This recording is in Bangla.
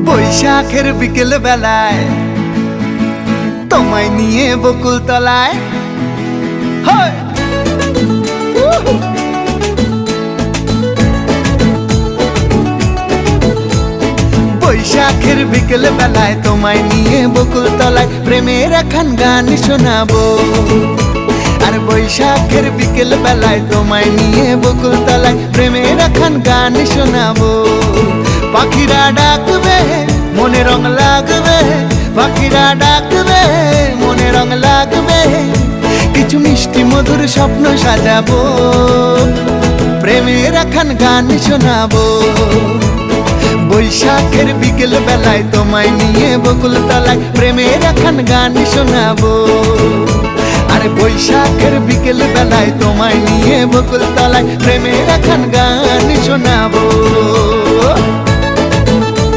বৈশাখের বিকেল বেলায় তোমায় নিয়ে বকুল তলায় বৈশাখের বিকেল বেলায় তোমায় নিয়ে বকুল তলায় প্রেমের এখন গান শোনাবো। আর বৈশাখের বিকেল বেলায় তোমায় নিয়ে বকুল তলায় প্রেমের এখন গান শোনাবো। পাখিরা ডাকবে মনে রং লাগবে, পাখিরা ডাকবে মনে রং লাগবে, কিছু মিষ্টি মধুর স্বপ্ন সাজাবো, প্রেমের এখন গান শোনাবো। বৈশাখের বিকেল বেলায় তোমায় নিয়ে বকুল তলায় প্রেমের এখন গান শোনাবো। আর বৈশাখের বিকেল বেলায় তোমায় নিয়ে বকুল তলায় প্রেমের এখন গান শোনাবো।